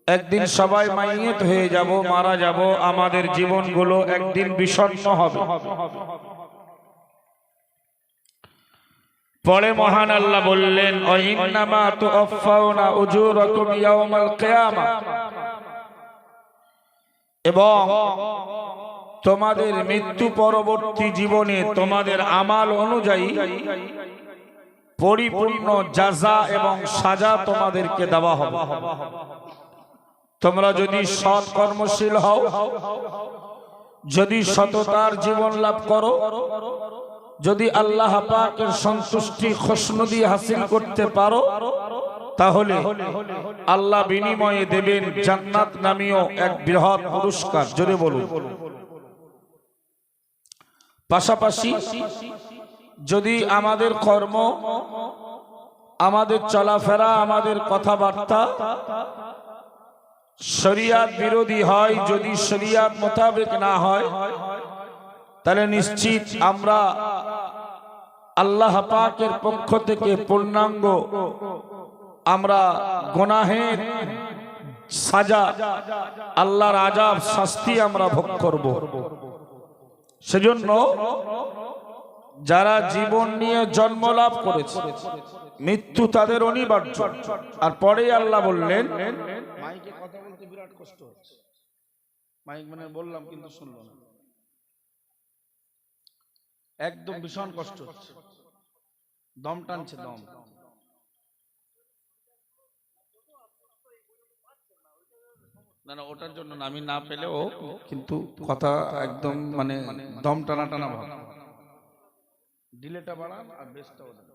একদিন সবাই মাইয়েত হয়ে যাব, মারা যাব, আমাদের জীবনগুলো একদিন বিষণ্ণ হবে। পরে মহান আল্লাহ বললেন, ইন্নামা তুওয়াফাউনা উজুরাকুম ইয়াওমাল কিয়ামা, এবং তোমাদের মৃত্যু পরবর্তী জীবনে তোমাদের আমাল অনুযায়ী পরিপূর্ণ জাযা এবং সাজা তোমাদেরকে দেওয়া হবে। তোমরা যদি সৎ কর্মশীল হও, যদি সততার জীবন লাভ করো, যদি আল্লাহ পাকের সন্তুষ্টি খুশনুদি হাসিল করতে পারো, তাহলে আল্লাহ বিনিময়ে দেবেন জান্নাত নামীয় এক বৃহৎ পুরস্কার। জোরে বলুন। পাশাপাশি যদি আমাদের কর্ম, আমাদের চলাফেরা, আমাদের কথাবার্তা শরিয়াত বিরোধী হয়, যদি শরিয়াত মোতাবেক না হয়, তাহলে নিশ্চিত আমরা আল্লাহ পাকের পক্ষ থেকে পূর্ণাঙ্গ আমরা গুনাহের সাজা, আল্লাহর আযাব, শাস্তি আমরা ভোগ করব। সেজন্য যারা জীবন নিয়ে জন্ম লাভ করেছে, মৃত্যু তাদের অনিবার্য। আর পরে আল্লাহ বললেন, মাইকে কথা বলতে বিরাট কষ্ট হচ্ছে, মাইক মানে বললাম কিন্তু শুনলো না, একদম ভীষণ কষ্ট হচ্ছে, দম টানছে দম। না না, ওটার জন্য না, আমি না পেলেও কিন্তু কথা একদম মানে দম টানা টানা ভাব। ডিলেটা বাড়ান আর বেসটাও দেন।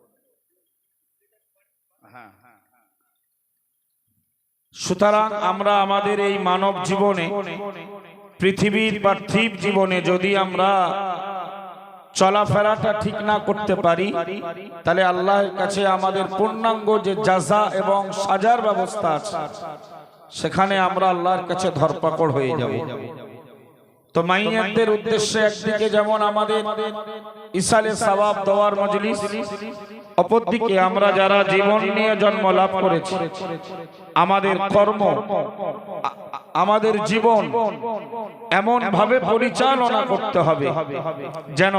হ্যাঁ, সুতরাং আমরা আমাদের এই মানব জীবনে, পৃথিবীর পার্থিব জীবনে যদি আমরা চলাফেরাটা ঠিক না করতে পারি, তাহলে আল্লাহর কাছে আমাদের পূর্ণাঙ্গ যে জাযা এবং সাজার ব্যবস্থা আছে, সেখানে আমরা আল্লাহর কাছে ধরপাকড় হয়ে যাব। তো মাইয়াতদের উদ্দেশ্যে একদিকে যেমন আমাদের ইসালে সওয়াব দেওয়ার মজলিস, অপরদিকে আমরা যারা জীবন নিয়ে জন্ম লাভ করেছি, আমাদের কর্ম, আমাদের জীবন এমন ভাবে পরিচালনা করতে হবে যেন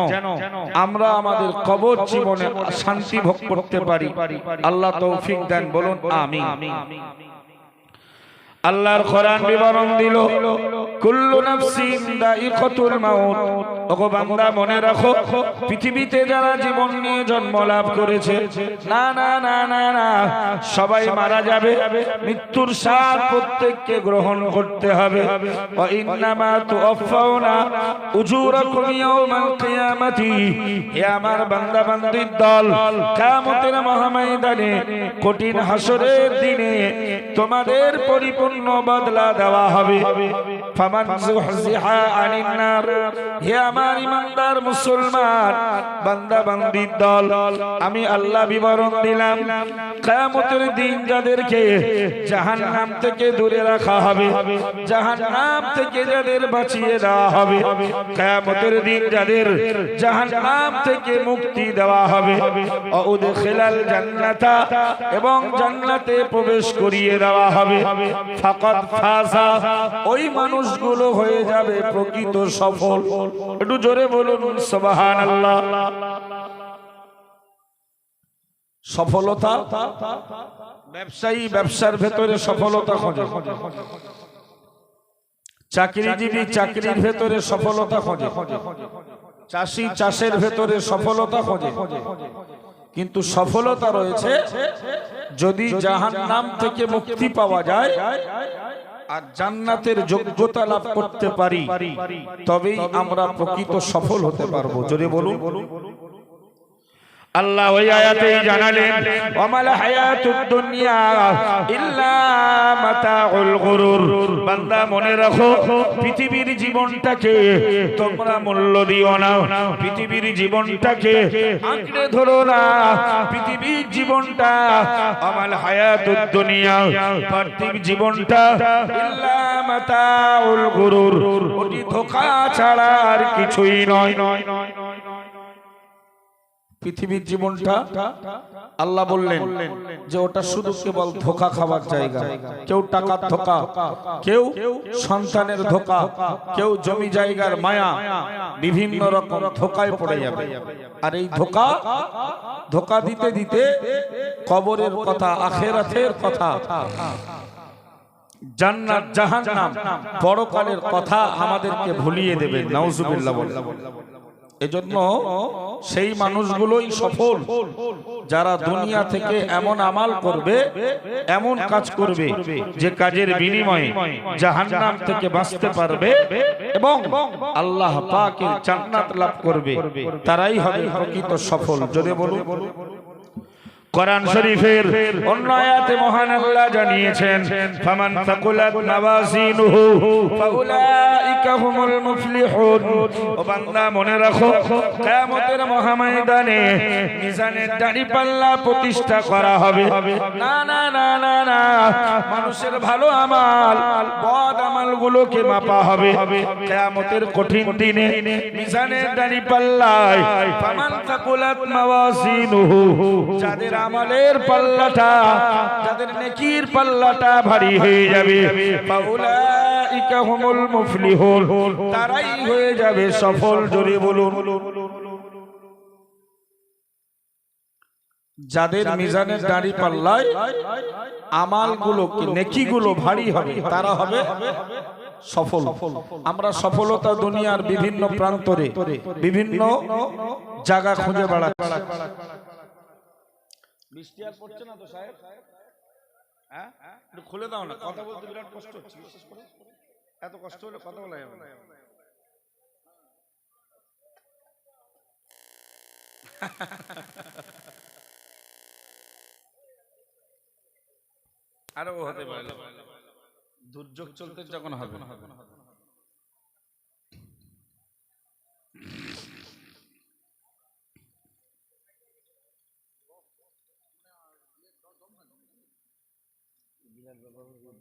আমরা আমাদের কবর জীবনে শান্তি ভোগ করতে পারি। আল্লাহ তৌফিক দেন, বলুন আমিন। আল্লাহর কোরআন বিবরণ দিল, কুল্লু নাফসিন দাইকাতুল মাউত। ওগো বান্দা, মনে রাখো, পৃথিবীতে যারা জীবন নিয়ে জন্ম লাভ করেছে, না না না না না, সবাই মারা যাবে। মৃত্যুর স্বাদ প্রত্যেককে গ্রহণ করতে হবে। ওয়া ইন্নামা তুওয়াফাউনা উজুরাকুম ইয়াওমাল কিয়ামাতি। হে আমার বান্দা বান্দির দল, কিয়ামতের মহাময়দানে, কঠিন হাসরের দিনে তোমাদের পরিপূর্ণ বদলা দেওয়া হবে। ফামান যুহজিহা আনিন নার। হে আমার ইমানদার মুসলমান বান্দা বান্দির দল, আমি আল্লাহ বিবরণ দিলাম, কিয়ামতের দিন যাদেরকে জাহান্নাম থেকে দূরে রাখা হবে, জাহান্নাম থেকে যাদের বাঁচিয়ে দেওয়া হবে, কিয়ামতের দিন যাদের জাহান্নাম থেকে মুক্তি দেওয়া হবে, উদখিলাল জান্নাতা, এবং জান্নাতে প্রবেশ করিয়ে দেওয়া হবে, ফাকাদ ফাযা, ওই মানুষগুলো হয়ে যাবে প্রকৃত সফল। একটু জোরে বলুন সুবহানাল্লাহ। সফলতা, ব্যবসায়ী ব্যবসার ভেতরে সফলতা খোঁজে, চাকরিজীবী চাকরির ভেতরে সফলতা খোঁজে, চাষি চাষের ভেতরে সফলতা খোঁজে। কিন্তু সফলতা রয়েছে যদি জাহান্নাম থেকে মুক্তি পাওয়া যায় আর জান্নাতের যোগ্যতা লাভ করতে পারি, তবেই আমরা প্রকৃত সফল হতে পারবো। জোরে বলুন। আল্লাহ ওই আয়াতেই জানালেন, ওয়ামাল হায়াতুদ দুনিয়া ইল্লা মাতাউল গুরুর। বান্দা মনে রাখো, পৃথিবীর জীবনটাকে তোমরা মূল্য দিও না, পৃথিবীর জীবনটাকে আঁকড়ে ধরো না। পৃথিবীর জীবনটা, ওয়ামাল হায়াতুদ দুনিয়া, পার্থিব জীবনটা, ইল্লা মাতাউল গুরুর, ওটি ধোঁকা ছাড়া আর কিছুই নয়। পৃথিবীর জীবনটা আল্লাহ বললেন যে ওটা শুধু কেবল ধোঁকা খাবার জায়গা। কেউ টাকার ধোঁকা, কেউ সন্তানের ধোঁকা, কেউ জমি জায়গার মায়া, বিভিন্ন রকম ধোঁকায় পড়ে যাবে। আর এই ধোঁকা দিতে দিতে কবরের কথা, আখিরাতের কথা, জান্নাত জাহান্নাম, পরকালের কথা আমাদেরকে ভুলিয়ে দেবে। নাউজুবিল্লাহ বলেন। এজন্য সেই মানুষগুলোই সফল যারা দুনিয়া থেকে এমন আমাল করবে, এমন কাজ করবে যে কাজের বিনিময়ে জাহান্নাম থেকে বাঁচতে পারবে এবং আল্লাহ পাকের জান্নাত লাভ করবে। তারাই হবে প্রকৃত সফল। যদি বলুন, কোরআন শরীফের অন্য আয়াতে মহান আল্লাহ জানিয়েছেন, ফামান তাকুলাত মাওয়াজিনুহু ফাউলাইকা হুমুল মুফলিহুন। ও বান্দা মনে রাখো, কিয়ামতের মহাময়দানে মিজানের দাঁড়িপাল্লা প্রতিষ্ঠা করা হবে। না না না না না, মানুষের ভালো আমাল বদ আমালগুলোকে মাপা হবে কিয়ামতের কঠিন দিনে। মিজানের দাঁড়িপাল্লায় ফামান তাকুলাত মাওয়াজিনুহু, যাদের আমালের পাল্লাটা, যাদের নেকির পাল্লাটা ভারী হয়ে যাবে, ফাউলাইকা হুমুল মুফলিহুন, তারাই হয়ে যাবে সফল। জোরে বলুন। যাদের মিজানের দাড়ি পাল্লায় আমালগুলো, নেকিগুলো ভারী হবে, তারা হবে সফল। আমরা সফলতা দুনিয়ার বিভিন্ন প্রান্তরে, বিভিন্ন জায়গা খুঁজে বেড়াচ্ছি। বৃষ্টি আর পড়ছে না তো সাহেব? হ্যাঁ, একটু খুলে দাও না, কথা বলতে বিরাট কষ্ট হচ্ছে। বিশেষ করে এত কষ্ট হলে কথা বলা যাবে না। আরো হতে পারে, দুর্যোগ চলতে যখন হবে।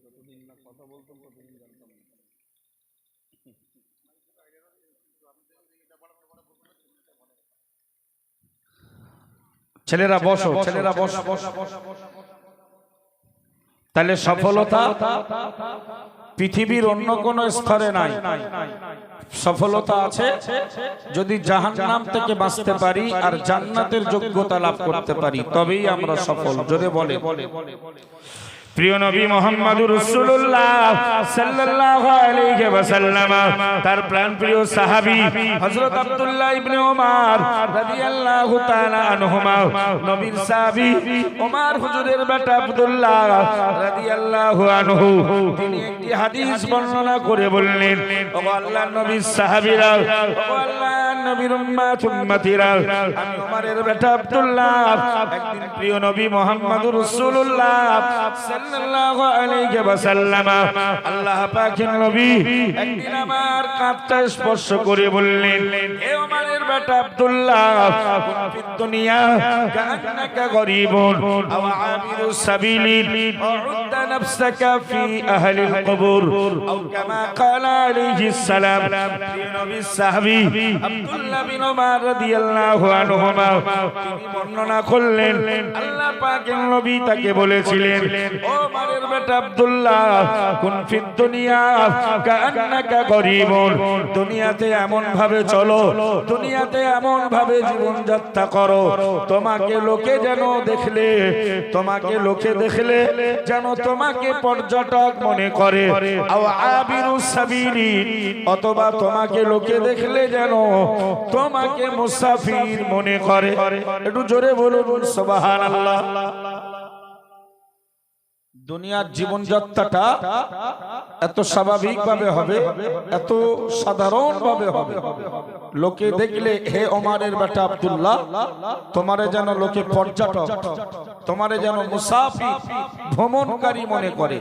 যতদিন না কথা বলতাম ততদিন জানতাম না। ছেলেরা বসো, ছেলেরা বসো। তাহলে সফলতা পৃথিবীর অন্য কোন স্তরে নাই। সফলতা আছে যদি জাহান্নাম থেকে বাঁচতে পারি আর জান্নাতের যোগ্যতা লাভ করতে পারি, তবেই আমরা সফল। যদি বলে প্রিয় নবী মুহাম্মদুর রাসূলুল্লাহ সাল্লাল্লাহু আলাইহি ওয়াসাল্লাম, তার প্রাণপ্রিয় সাহাবী হযরত আব্দুল্লাহ ইবনে ওমর রাদিয়াল্লাহু তাআলা আনহুমা, নবীর সাহাবী ওমর হুজুরের বেটা আব্দুল্লাহ রাদিয়াল্লাহু আনহু, তিনি একটি হাদিস বর্ণনা করে বললেন, ও আল্লাহর নবীর সাহাবীরা, ও আল্লাহর নবীর উম্মতিরা, আমি ওমরের বেটা আব্দুল্লাহ একদিন প্রিয় নবী মুহাম্মদুর রাসূলুল্লাহ সাল্লাল্লাহু আলাইহি ওয়াসাল্লাম, আল্লাহ পাকের নবী একদিন আমার কাঁধটা স্পর্শ করে বললেন, হে ওমরের বেটা আব্দুল্লাহ, ফিদ দুনিয়া কান্নাকা গরীবুন আও আবিরুস সাবিলিন উদ্দা নাফসাকা ফি আহলিল কবর, আও কামা ক্বালা আলাইহিস সালাম। প্রিয় নবী সাহাবী আব্দুল্লাহ বিন ওমর রাদিয়াল্লাহু আনহুমা, তিনি বর্ণনা করলেন, আল্লাহ পাকের নবী তাকে বলেছিলেন, ও ওমরের বেটা আব্দুল্লাহ, কুন ফিদ দুনিয়া কান্নাকা গরীবুন, দুনিয়াতে এমন ভাবে চলো, দুনিয়াতে এমন ভাবে জীবন যাত্রা করো, তোমাকে লোকে যেন দেখলে, তোমাকে লোকে দেখলে যেন তোমাকে পর্যটক মনে করে, আও আবিরুস সাবিলিন, অথবা তোমাকে লোকে দেখলে যেন তোমাকে মুসাফির মনে করে। একটু জোরে বলুন সুবহানাল্লাহ। দুনিয়ার জীবনযাত্রাটা এত স্বাভাবিক ভাবে হবে, এত সাধারণ ভাবে হবে, লোকে দেখলে হে ওমরের বেটা আব্দুল্লাহ, তোমারে যেন লোকে পর্যটক, তোমারে যেন মুসাফির, ভ্রমণকারী মনে করে।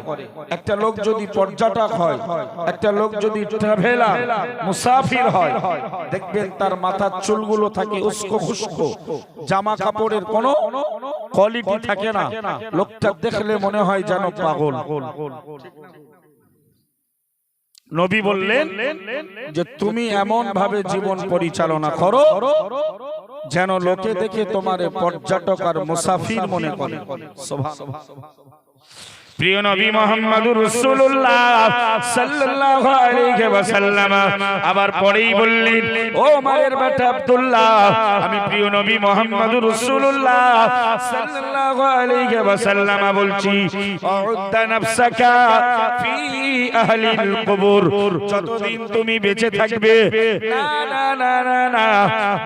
একটা লোক যদি পর্যটক হয়, একটা লোক যদি ট্রাভেলার, মুসাফির হয়, দেখবেন তার মাথার চুলগুলো থাকে উস্কো খুস্কো, জামা কাপড়ের কোনো কোয়ালিটি থাকে না, লোকটা দেখলে মনে হয় যেন পাগল। নবী বললেন যে তুমি এমন ভাবে জীবন পরিচালনা করো যেন লোকে দেখে তোমারে পর্যটক আর মুসাফির মনে করে। সুবহানাল্লাহ। প্রিয় নবী মুহাম্মদুর রাসূলুল্লাহ সাল্লাল্লাহু আলাইহি ওয়াসাল্লাম আবার পরেই বললেন, ও মায়ের বেটা আব্দুল্লাহ, আমি প্রিয় নবী মুহাম্মদুর রাসূলুল্লাহ সাল্লাল্লাহু আলাইহি ওয়াসাল্লাম বলছি, উদ্দা নাফসাকা ফি আহলিল কুবুর, যতদিন তুমি বেঁচে থাকবে, না না না না না,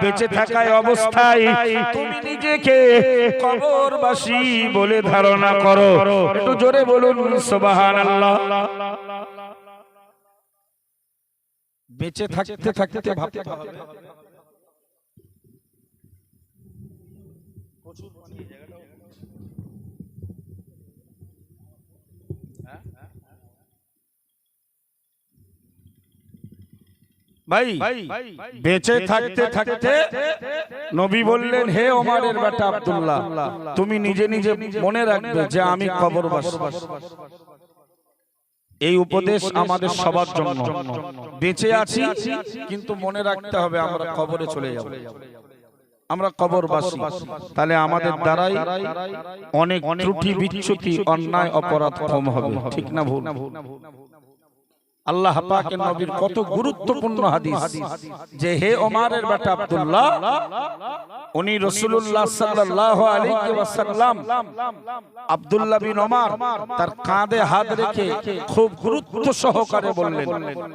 বেঁচে থাকায় অবস্থায় তুমি নিজেকে কবরবাসী বলে ধারণা করো। একটু জোরে বলুন সুবহানাল্লাহ। বেঁচে থাকতে থাকতে ভাবতে হবে। ভাই বেঁচে থাকতে থাকতে নবী বললেন, হে ওমরের বেটা আব্দুল্লাহ, তুমি নিজে নিজে মনে রাখবে যে আমি কবরবাসী। এই উপদেশ আমাদের সবার জন্য। বেঁচে আছি কিন্তু মনে রাখতে হবে আমরা কবরে চলে যাব, আমরা কবরবাসী। তাহলে আমাদের দ্বারাই অনেক ত্রুটি বিচ্যুতি অন্যায় অপরাধ কম হবে, ঠিক না ভুল? আল্লাহ পাকের নবীর কত গুরুত্বপূর্ণ হাদিস যে হে ওমরের বেটা আব্দুল্লাহ, উনি রাসূলুল্লাহ সাল্লাল্লাহু আলাইহি ওয়াসাল্লাম আব্দুল্লাহ বিন ওমর তার কাঁধে হাত রেখে খুব গুরুত্ব সহকারে বললেন,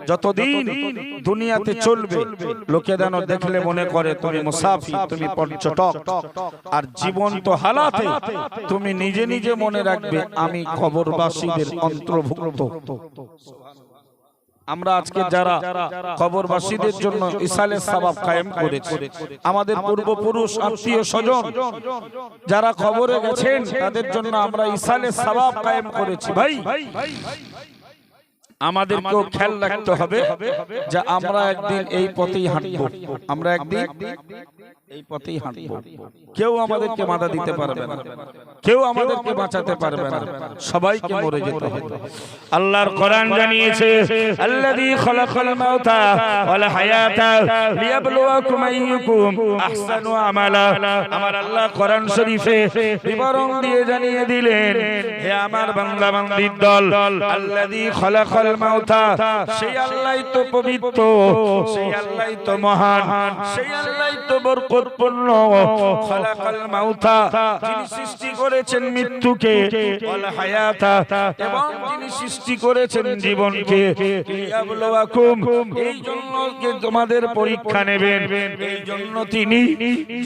যতদিন দুনিয়াতে চলবে লোকে যেন দেখলে মনে করে তুমি মুসাফির, তুমি পর্যটক, আর জীবন্ত হালাতে তুমি নিজে নিজে মনে রাখবে আমি কবরবাসীদের অন্তর্ভুক্ত। আমরা আজকে যারা কবরবাসীদের জন্য ইসালে সওয়াব কায়েম করেছি, আমাদের পূর্বপুরুষ আত্মীয় স্বজন যারা কবরে গেছেন তাদের জন্য আমরা ইসালে সওয়াব কায়েম করেছি। ভাই আমাদেরকেও খেয়াল রাখতে হবে যে আমরা একদিন এই পথেই হাঁটব, আমরা একদিন এই পথেই হাঁটব। কেউ আমাদেরকে বাধা দিতে পারবে না, কেউ আমাদেরকে বাঁচাতে পারবে না, সবাইকে মরে যেতে হবে। আল্লাহর কোরআন জানিয়েছে, আল্লাযী খালাকাল মাউতা ওয়াল হায়াতা লিয়াবলুয়াকুম আইয়ুকুম আহসানু আমালা। আমার আল্লাহ কোরআন শরীফে বিবরণ দিয়ে জানিয়ে দিলেন, হে আমার বান্দা বান্দির দল, আল্লাযী খালাকাল মাউতা, সেই আল্লাহই তো পবিত্র, সেই আল্লাহই তো মহান, সেই আল্লাহই তো বরকতপূর্ণ। খালাকাল মাউতা, যিনি সৃষ্টি করেছেন মৃত্যুকে, ওয়াল হায়াতা, এবং যিনি সৃষ্টি করেছেন জীবনকে, লিয়াবলুয়াকুম, এই জন্য তোমাদের পরীক্ষা নেবেন, এই জন্য তিনি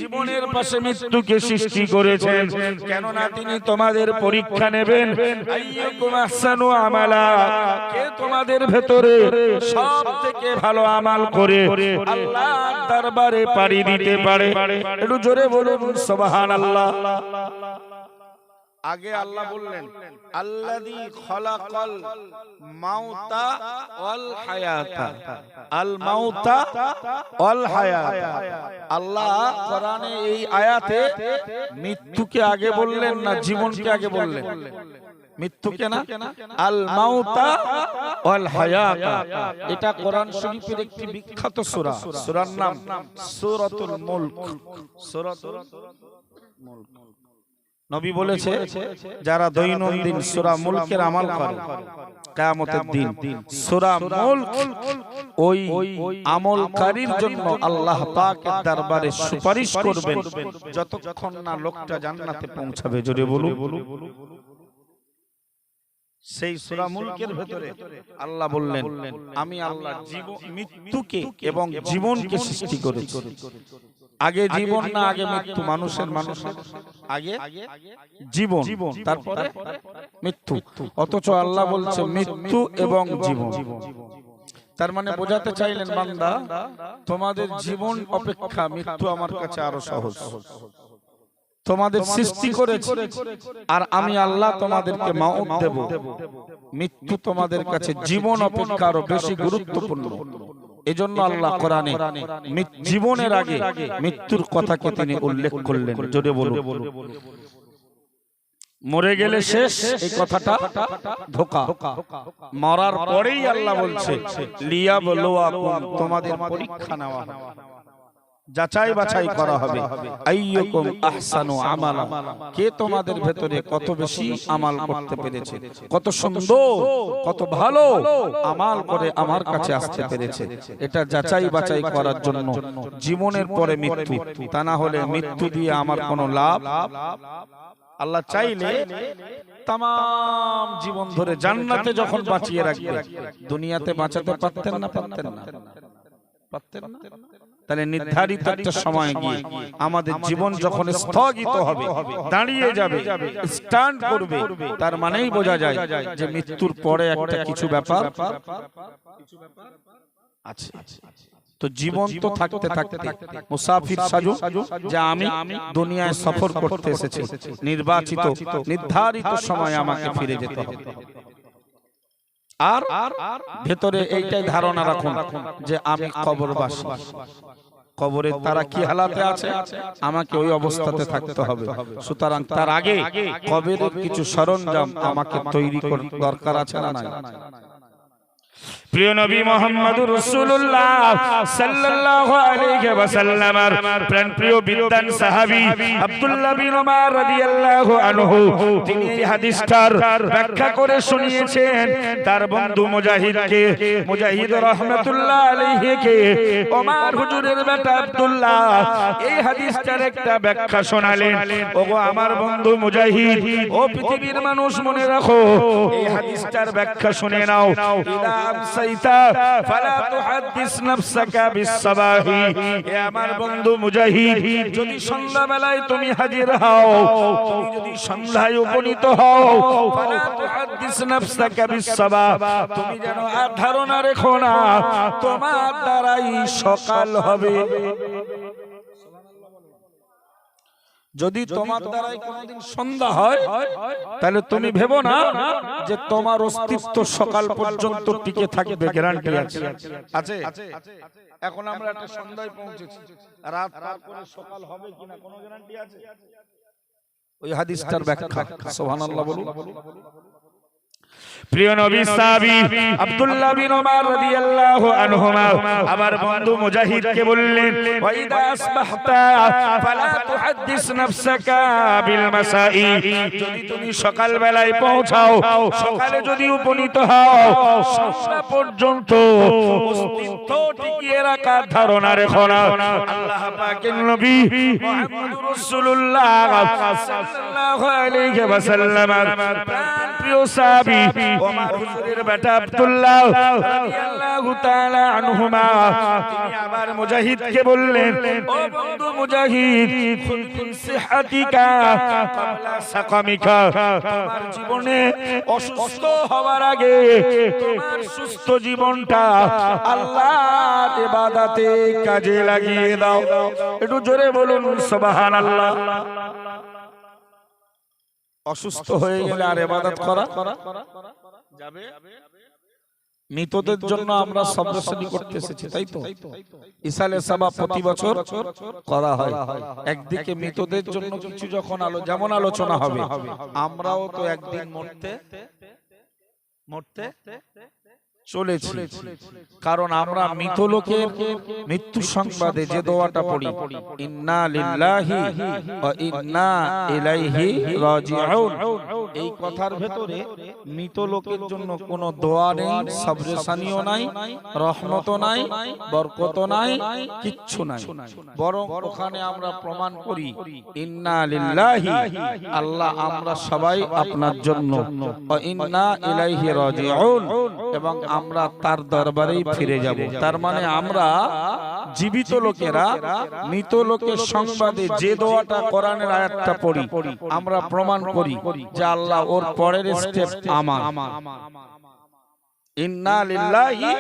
জীবনের পাশে মৃত্যুকে সৃষ্টি করেছেন, কেননা তিনি তোমাদের পরীক্ষা নেবেন। আইয়ুকুম আহসানু আমালা, কে তোমাদের ভেতরে সবথেকে ভালো আমাল করে আল্লাহর দরবারে পাড়ি দিতে পারে। একটু জোরে বলুন সুবহানাল্লাহ। আগে আল্লাহ বললেন, আল্লাযী খালাকাল মাউতা ওয়াল হায়াতা, আল মাউতা ওয়াল হায়াতা। আল্লাহ কোরআনে এই আয়াতে মৃত্যুকে আগে বললেন না জীবনকে আগে বললেন? মৃত্যুকে না, আল মাউতা ওয়াল হায়াতা। এটা কোরআন শরীফের একটি বিখ্যাত সূরা, সূরার নাম সূরাতুল মুলক। সূরাতুল মুলক নবী বলেছে, যারা দৈনন্দিন সূরা মুলকের আমল করে কিয়ামতের দিন সূরা মুলক ওই আমলকারীর জন্য আল্লাহ পাকের দরবারে সুপারিশ করবেন যতক্ষণ না লোকটা জান্নাতে পৌঁছাবে। জোরে বলুন। সেই সূরা মুলকের ভিতরে আল্লাহ বললেন, আমি আল্লাহ মৃত্যুকে এবং জীবনকে সৃষ্টি করেছি। আগে জীবন না আগে মৃত্যু? মানুষের আগে জীবন, তারপরে মৃত্যু। অথচ আল্লাহ বলছে মৃত্যু এবং জীবন। তার মানে বোঝাতে চাইলেন, বান্দা তোমাদের জীবন অপেক্ষা মৃত্যু আমার কাছে আরো সহজ। তোমাদের সৃষ্টি করেছি আর আমি আল্লাহ তোমাদেরকে মাউত দেব। মৃত্যু তোমাদের কাছে জীবন অপেক্ষা আরো বেশি গুরুত্বপূর্ণ। এজন্য আল্লাহ কোরআনে জীবনের আগে মৃত্যুর কথাকে তিনি উল্লেখ করলেন। জোরে বলুন। মরে গেলে শেষ, এই কথাটা ধোঁকা। মরার পরেই আল্লাহ বলছে লিয়াবলুয়াকুম, তোমাদের পরীক্ষা নেওয়া হবে। যাচাই বাছাই করা হবে আইয়ুকুম আহসানু আমালা, কে তোমাদের ভেতরে কত বেশি আমাল করতে পেরেছে, কত সুন্দর কত ভালো আমাল করে আমার কাছে আসতে পেরেছে। এটা যাচাই বাছাই করার জন্য জীবনের পরে মৃত্যু, তা না হলে মৃত্যু দিয়ে আমার কোনো লাভ। আল্লাহ চাইলে তাম জীবন ধরে জান্নাতে যখন বাঁচিয়ে রাখবে, দুনিয়াতে বাঁচাতে পারতেন না? পারতেন না? পারতেন না? তাহলে নির্ধারিত একটা সময় গিয়ে আমাদের জীবন যখন স্থগিত হবে, দাঁড়িয়ে যাবে, স্ট্যান্ড করবে, তার মানেই বোঝা যায় যে মৃত্যুর পরে একটা কিছু ব্যাপার আছে। তো জীবন তো থাকতে থাকতে মুসাফির সাজু, যে আমি দুনিয়ায় সফর করতে এসেছি, নির্বাচিত নির্ধারিত সময় আমাকে ফিরে যেতে হবে। আর ভেতরে এইটাই ধারণা রাখুন যে আমি কবরবাসী, কবরে তারা কি হালাতে আছে, আমাকে ওই অবস্থাতে থাকতে হবে। সুতরাং তার আগে কবরের কিছু সরঞ্জাম আমাকে তৈরি করার দরকার আছে না নাই? প্রিয় নবী মুহাম্মদুর রাসূলুল্লাহ সাল্লাল্লাহু আলাইহি ওয়াসাল্লামের প্রাণপ্রিয় বিদ্বান সাহাবী আব্দুল্লাহ বিন উমর রাদিয়াল্লাহু আনহু তিনি এই হাদিসটার ব্যাখ্যা করে শুনিয়েছেন তার বন্ধু মুজাহিদকে, মুজাহিদ রাহমাতুল্লাহ আলাইহিকে ওমর হুজুরের বেটা আব্দুল্লাহ এই হাদিসটার একটা ব্যাখ্যা শোনালেন। ওগো আমার বন্ধু মুজাহিদ, ও পৃথিবীর মানুষ মনে রাখো, এই হাদিসটার ব্যাখ্যা শুনে নাও। ফালা তুহাদ্দিস নাফসাকা বিসসাবাহি, হে আমার বন্ধু মুজাহিদ, যদি সন্ধ্যাবেলায় তুমি হাজির হও, তুমি যদি সন্ধ্যায় উপনীত হও, ফালা তুহাদ্দিস নাফসাকা বিসসাবাহ, তুমি যেন আর ধারণা রেখো না তোমার দ্বারাই সকাল হবে। যদি তোমার দ্বারাই কোনদিন সন্ধ্যা হয়, তাহলে তুমি ভেবো না যে তোমার অস্তিত্ব সকাল পর্যন্ত টিকে থাকবে, গ্যারান্টি আছে? আছে? এখন আমরা একটা সন্ধ্যায় পৌঁছেছি, রাত পার করে সকাল হবে কিনা কোনো গ্যারান্টি আছে? ওই হাদিসটার ব্যাখ্যা, সুবহানাল্লাহ বলুন। প্রিয় নবী সাহাবী আব্দুল্লাহ বিন উমর রাদিয়াল্লাহু আনহুমা আমার বন্ধু মুজাহিদকে বললেন, ওয়া ইদা আসবাহতা ফালা তুহাদ্দিস নাফসাকা বিল মাসাই, যদি তুমি সকাল বেলায় পৌঁছাও, সকালে যদি উপনীত হও, সন্ধ্যা পর্যন্ত অস্তিত্ব টিকিয়ে রাখার ধারণা রেখো না। আল্লাহ পাকের নবী মুহাম্মদুর রাসূলুল্লাহ সাল্লাল্লাহু আলাইহি ওয়াসাল্লামের প্রিয় সাহাবী ওমর হুজুরের বেটা আব্দুল্লাহ রাদিয়াল্লাহু তাআলা আনহুমা তিনি আবার মুজাহিদকে বললেন, ও বন্ধু মুজাহিদ, খুন সিহাতিকা ক্বাবলা সাকামিকা, তোমার জীবনে অসুস্থ হওয়ার আগে তোমার সুস্থ জীবনটা আল্লাহর ইবাদতে কাজে লাগিয়ে দাও। একটু জোরে বলুন সুবহানাল্লাহ। অসুস্থ হয়ে গেলে আর ইবাদত করা যাবে? মৃতদের জন্য আমরা সবরসনি করতে এসেছি, তাই তো? ইসালে সাবা প্রতি বছর করা হয়। একদিকে মৃতদের জন্য কিছু যখন যেমন আলোচনা হবে, আমরাও তো একদিন মরতে চলেছি। কারণ আমরা মৃত লোকের মৃত্যু সংবাদে যে দোয়াটা পড়ি, ইন্না লিল্লাহি ওয়া ইন্না ইলাইহি রাজিউন, এই কথার ভেতরে মৃত লোকের জন্য কোনো দোয়া নেই, সাবরেসানিও নাই, রহমতও নাই, বরকতও নাই, কিচ্ছু নাই। বরং ওখানে আমরা প্রমাণ করি ইন্না লিল্লাহি, আল্লাহ আমরা সবাই আপনার জন্য, ওয়া ইন্না ইলাইহি রাজিউন, এবং আমরা তার দরবারেই ফিরে যাব। তার মানে আমরা জীবিত লোকেরা মৃত লোকের সংবাদে যে দোয়াটা কোরআনের আয়াতটা পড়ি, আমরা প্রমাণ করি যে আল্লাহ ওর পরের স্টেপ আমার। ইন্না লিল্লাহি,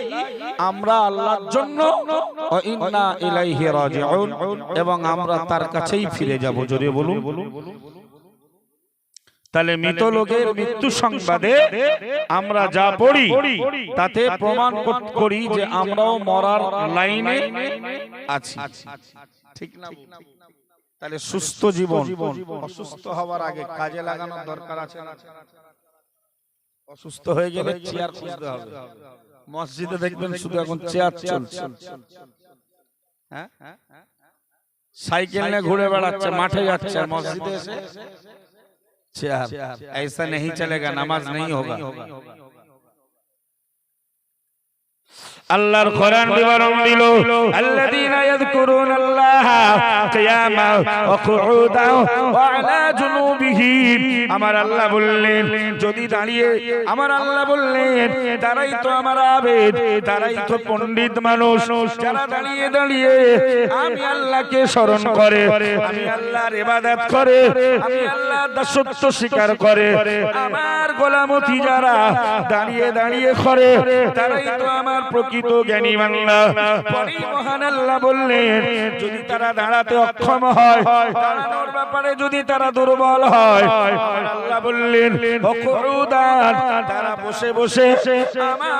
আমরা আল্লাহর জন্য, ওয়া ইন্না ইলাইহি রাজিউন, এবং আমরা তার কাছেই ফিরে যাব। জোরে বলুন। তাহলে মৃত লোকের মৃত্যু সংবাদে আমরা যা পড়ি তাতে প্রমাণ করি যে আমরাও মরার লাইনে আছি, ঠিক না? তাহলে সুস্থ জীবন অসুস্থ হওয়ার আগে কাজে লাগানোর দরকার আছে না? অসুস্থ হয়ে গেলে চেয়ার খুঁজতে হবে। মসজিদে দেখবেন শুধু এখন চেয়ার চলছে, হ্যাঁ? साइकिल ने घूरे बेड़ाচ্ছে माठे যাচ্ছে মসজিদে এসে চেয়ার ऐसा नहीं चलेगा नमाज नहीं होगा আল্লাহর কোরআন বিবরণ দিল আল্লাযীনা ইয়াযকুরুনাল্লাহা কিয়ামান ওয়া কুউদান ওয়া আলা জুনুবিহিম আমার আল্লাহ বললেন যদি দাঁড়িয়ে আমার আল্লাহ বললেন তারাই তো আমার আবেদ তারাই তো পণ্ডিত মানুষ যারা দাঁড়িয়ে দাঁড়িয়ে আমি আল্লাহকে স্মরণ করে আমি আল্লাহর ইবাদত করে আমি আল্লাহর দাসত্ব স্বীকার করে আমার গোলামতি যারা দাঁড়িয়ে দাঁড়িয়ে করে তারাই তো আমার প্রকৃত জ্ঞানী বান্দা পরে মহান আল্লাহ বললেন যদি তারা দাঁড়াতে অক্ষম হয় দাঁড়ানোর ব্যাপারে যদি তারা দুর্বল হয় আল্লাহ বললেন তারা বসে বসে আমার